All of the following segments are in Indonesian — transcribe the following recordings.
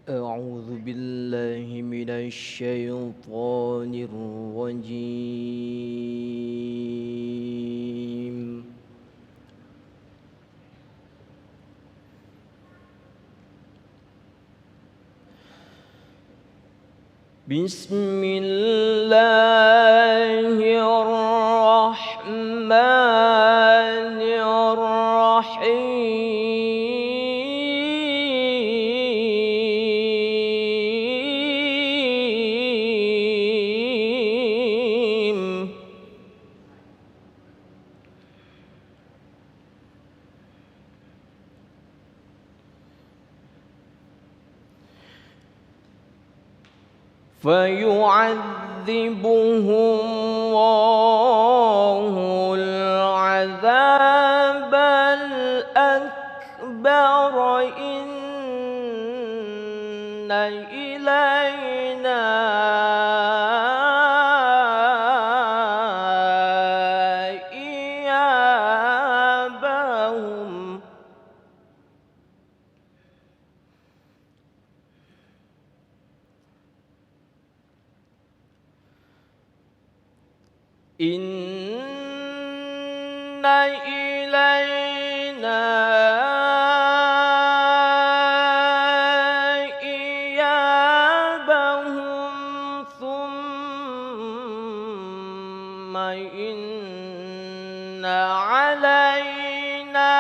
أعوذ بالله من الشيطان الرجيم. بسم الله الرحمن الرحيم. فيعذبه الله العذاب الأكبر إن إلينا إيابهم. إن إلينا إيابهم ثم إن علينا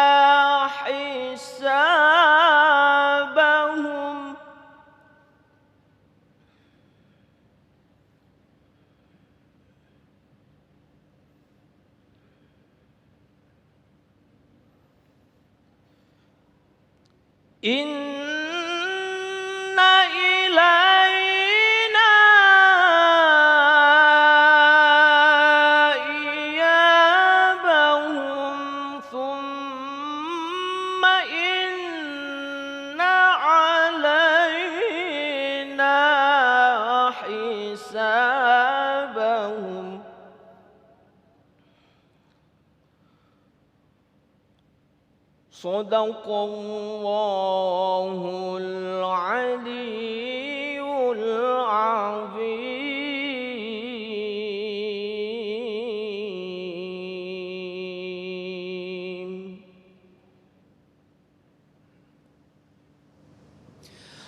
حسابهم. إن إلينا إيابهم ثم إن علينا حسابهم. صدق الله العلي العظيم.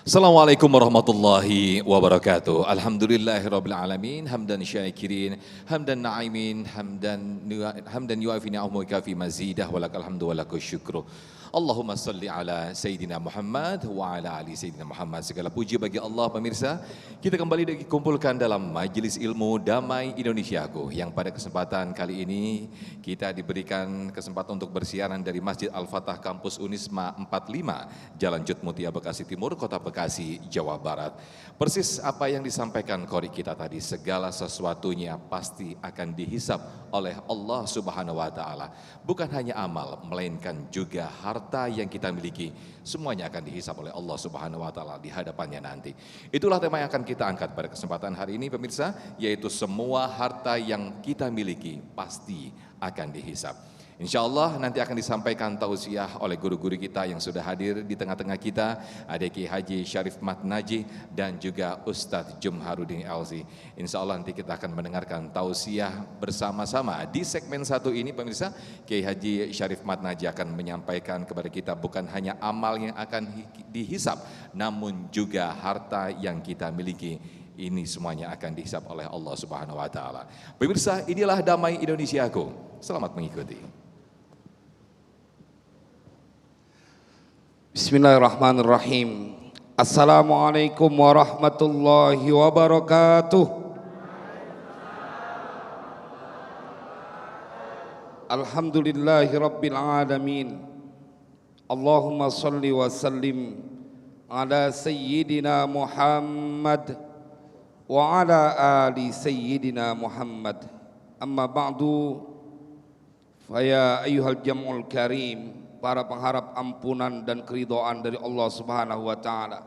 Assalamualaikum warahmatullahi wabarakatuh. Alhamdulillahirabbil alamin, hamdan syakirin, hamdan na'imin, hamdan yuafi ni'amahu wa kafi mazidah, walakal hamdu walakal syukru. Allahumma salli ala Sayyidina Muhammad wa ala ali Sayyidina Muhammad. Segala puji bagi Allah. Pemirsa, kita kembali dikumpulkan dalam Majelis Ilmu Damai Indonesiaku, yang pada kesempatan kali ini kita diberikan kesempatan untuk bersiaran dari Masjid Al-Fatah Kampus Unisma 45 Jalan Jut Mutia, Bekasi Timur, Kota Bekasi, Jawa Barat. Persis apa yang disampaikan qori kita tadi, segala sesuatunya pasti akan dihisab oleh Allah Subhanahu wa taala. Bukan hanya amal, melainkan juga harta yang kita miliki, semuanya akan dihisab oleh Allah Subhanahu wa taala di hadapannya nanti. Itulah tema yang akan kita angkat pada kesempatan hari ini, pemirsa, yaitu semua harta yang kita miliki pasti akan dihisab. Insya Allah nanti akan disampaikan tausiah oleh guru-guru kita yang sudah hadir di tengah-tengah kita, ada Kiai Haji Syarif Mat Naji dan juga Ustadz Jumharudin Elzi. Insya Allah nanti kita akan mendengarkan tausiah bersama-sama. Di segmen satu ini, pemirsa, Kiai Haji Syarif Mat Naji akan menyampaikan kepada kita bukan hanya amal yang akan dihisab, namun juga harta yang kita miliki. Ini semuanya akan dihisab oleh Allah Subhanahu wa taala. Pemirsa, inilah Damai Indonesiaku. Selamat mengikuti. Bismillahirrahmanirrahim. Assalamualaikum warahmatullahi wabarakatuh. Alhamdulillahi rabbil alamin. Allahumma salli wa sallim ala sayyidina Muhammad wa ala ali sayyidina Muhammad. Amma ba'du, faya ayyuhal jam'ul karim, para pengharap ampunan dan keridhaan dari Allah Subhanahu wa taala.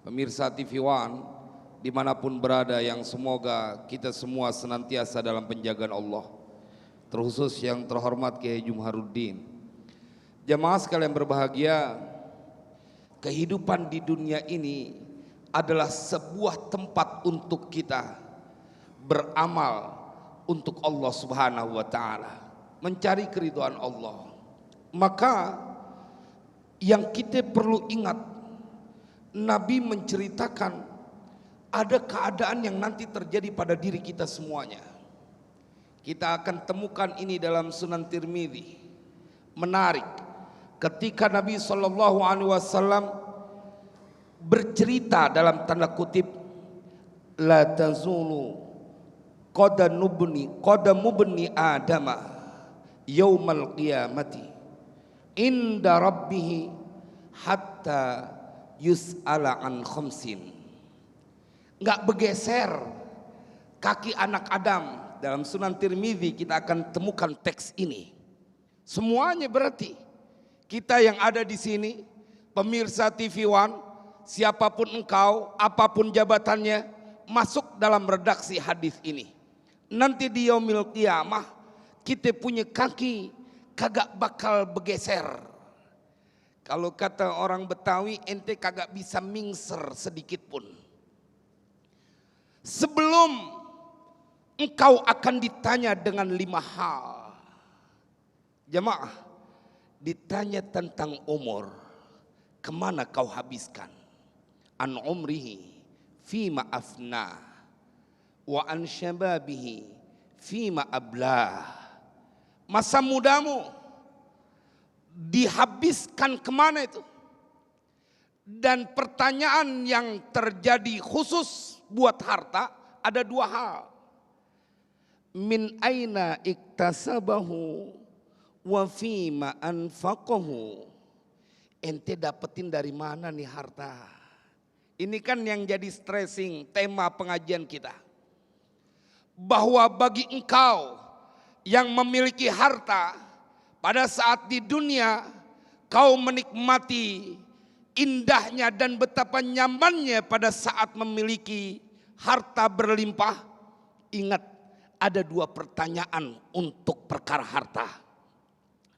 Pemirsa TV One dimanapun berada, yang semoga kita semua senantiasa dalam penjagaan Allah. Terkhusus yang terhormat Kiai Jumharuddin. Jamaah sekalian berbahagia, kehidupan di dunia ini adalah sebuah tempat untuk kita beramal untuk Allah Subhanahu wa taala, mencari keridhaan Allah. Maka yang kita perlu ingat, Nabi menceritakan ada keadaan yang nanti terjadi pada diri kita semuanya. Kita akan temukan ini dalam Sunan Tirmidzi. Menarik, ketika Nabi SAW bercerita dalam tanda kutip, la tazulu qadamu bni adama yaumal qiyamati inda rabbih hatta yus'ala an khamsin. Enggak bergeser kaki anak Adam. Dalam Sunan Tirmidzi kita akan temukan teks ini. Semuanya berarti kita yang ada di sini, pemirsa TV One, siapapun engkau, apapun jabatannya, masuk dalam redaksi hadis ini. Nanti di yaumil qiyamah kita punya kaki kagak bakal bergeser. Kalau kata orang Betawi, ente kagak bisa mingser sedikit pun. Sebelum engkau akan ditanya dengan 5 hal. Jemaah, ditanya tentang umur, kemana kau habiskan? An umrihi fima afna wa an syababihi fima ablah. Masa mudamu dihabiskan kemana itu? Dan pertanyaan yang terjadi khusus buat harta ada 2 hal. Min aina iktasabahu wa fima anfaqahu. Ente dapetin dari mana nih harta? Ini kan yang jadi stressing tema pengajian kita. Bahwa bagi engkau yang memiliki harta, pada saat di dunia kau menikmati indahnya dan betapa nyamannya pada saat memiliki harta berlimpah. Ingat, ada 2 pertanyaan untuk perkara harta.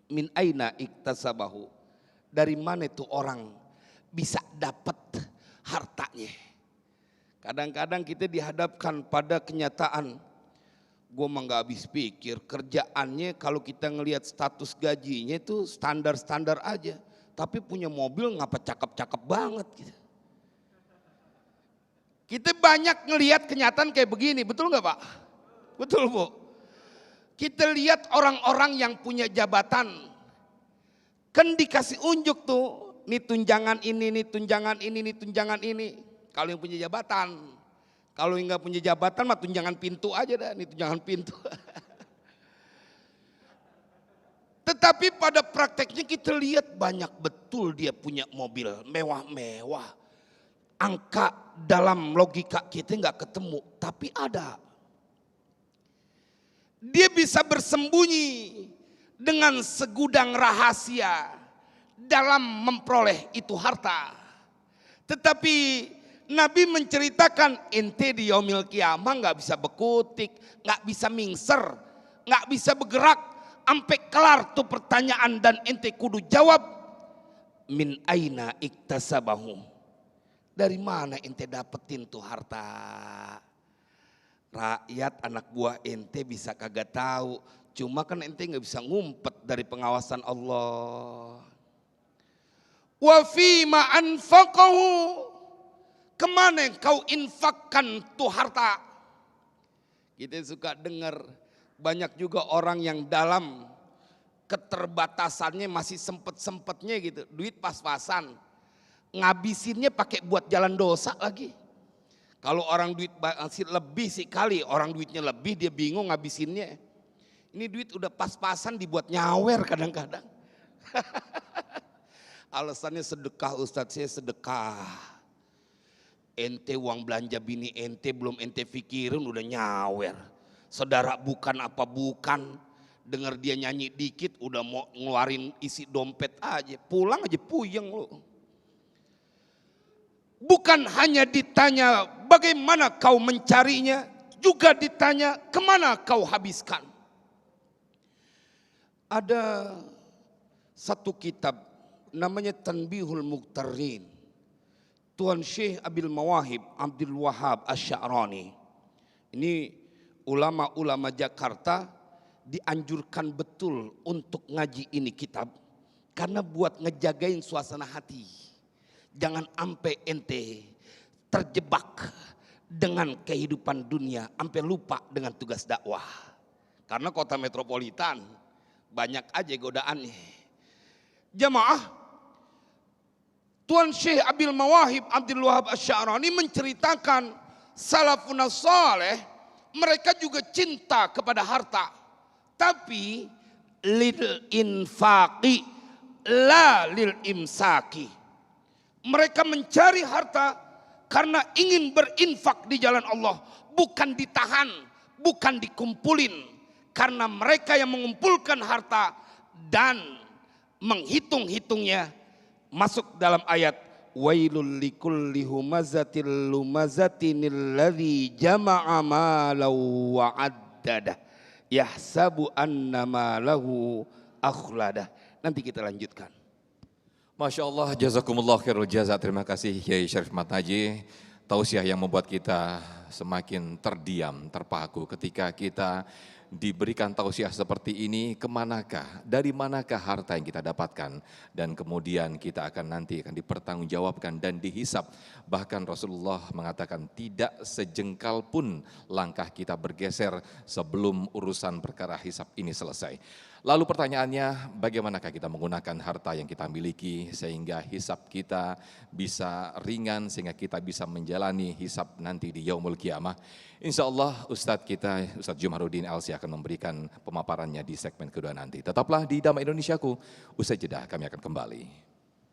Min aina iktasabahu. Dari mana itu orang bisa dapat hartanya? Kadang-kadang kita dihadapkan pada kenyataan, gue mah gak habis pikir, kerjaannya kalau kita ngelihat status gajinya itu standar-standar aja. Tapi punya mobil ngapa cakep-cakep banget gitu. Kita banyak ngelihat kenyataan kayak begini, betul gak Pak? Betul Bu. Kita lihat orang-orang yang punya jabatan, kan dikasih unjuk tuh, nih tunjangan ini, nih tunjangan ini, nih tunjangan ini. Kalau yang punya jabatan, kalau yang nggak punya jabatan mah tunjangan pintu aja dah, nih tunjangan pintu. Tetapi pada prakteknya kita lihat banyak betul dia punya mobil mewah-mewah. Angka dalam logika kita nggak ketemu, tapi ada. Dia bisa bersembunyi dengan segudang rahasia dalam memperoleh itu harta. Tetapi Nabi menceritakan, ente di yaumil qiyamah nggak bisa bekutik, nggak bisa mingser, nggak bisa bergerak sampai kelar tuh pertanyaan dan ente kudu jawab. Min aina iktasabahu. Dari mana ente dapetin tuh harta? Rakyat anak buah ente bisa kagak tahu. Cuma kan ente nggak bisa ngumpet dari pengawasan Allah. Wa fima anfaqahu. Kemana kau infakkan tuh harta? Kita suka dengar banyak juga orang yang dalam keterbatasannya masih sempet-sempetnya gitu. Duit pas-pasan. Ngabisinnya pakai buat jalan dosa lagi. Kalau orang duit lebih sih kali, orang duitnya lebih dia bingung ngabisinnya. Ini duit udah pas-pasan dibuat nyawer kadang-kadang. Alasannya sedekah Ustadz, saya sedekah. Ente uang belanja bini ente belum ente pikirin udah nyawer. Saudara bukan apa bukan, dengar dia nyanyi dikit udah mau ngeluarin isi dompet aja. Pulang aja puyeng lo. Bukan hanya ditanya bagaimana kau mencarinya, juga ditanya kemana kau habiskan. Ada satu kitab namanya Tanbihul Muqtarrin. Tuan Syekh Abil Mawahib Abdul Wahab Asy-Sya'rani. Ini ulama-ulama Jakarta dianjurkan betul untuk ngaji ini kitab. Karena buat ngejagain suasana hati. Jangan sampai ente terjebak dengan kehidupan dunia. Sampai lupa dengan tugas dakwah. Karena kota metropolitan banyak aja godaannya. Jamaah, Tuan Syekh Abil Mawahib Abdul Wahab Asy-Sya'rani menceritakan salafun saleh, mereka juga cinta kepada harta, tapi lil infaqi la lil imsaki. Mereka mencari harta karena ingin berinfak di jalan Allah, bukan ditahan, bukan dikumpulin. Karena mereka yang mengumpulkan harta dan menghitung-hitungnya, masuk dalam ayat wailul likulli humazatil lumazatinil ladzi jama'a malau wa addada yahsabu anna malahu akhlada. Nanti kita lanjutkan. Masya Allah, jazakumullah khairul jaza. Terima kasih Kiai Syarif Mat Haji. Tausiah yang membuat kita semakin terdiam, terpaku ketika kita diberikan tausiah seperti ini. Kemanakah, dari manakah harta yang kita dapatkan, dan kemudian kita akan nanti akan dipertanggungjawabkan dan dihisap. Bahkan Rasulullah mengatakan tidak sejengkal pun langkah kita bergeser sebelum urusan perkara hisap ini selesai. Lalu pertanyaannya, bagaimanakah kita menggunakan harta yang kita miliki sehingga hisap kita bisa ringan, sehingga kita bisa menjalani hisap nanti di Yaumul Qiyamah. Insya Allah Ustadz kita, Ustadz Jumaruddin Elsi akan memberikan pemaparannya di segmen kedua nanti. Tetaplah di Damai Indonesiaku, usai jeda kami akan kembali.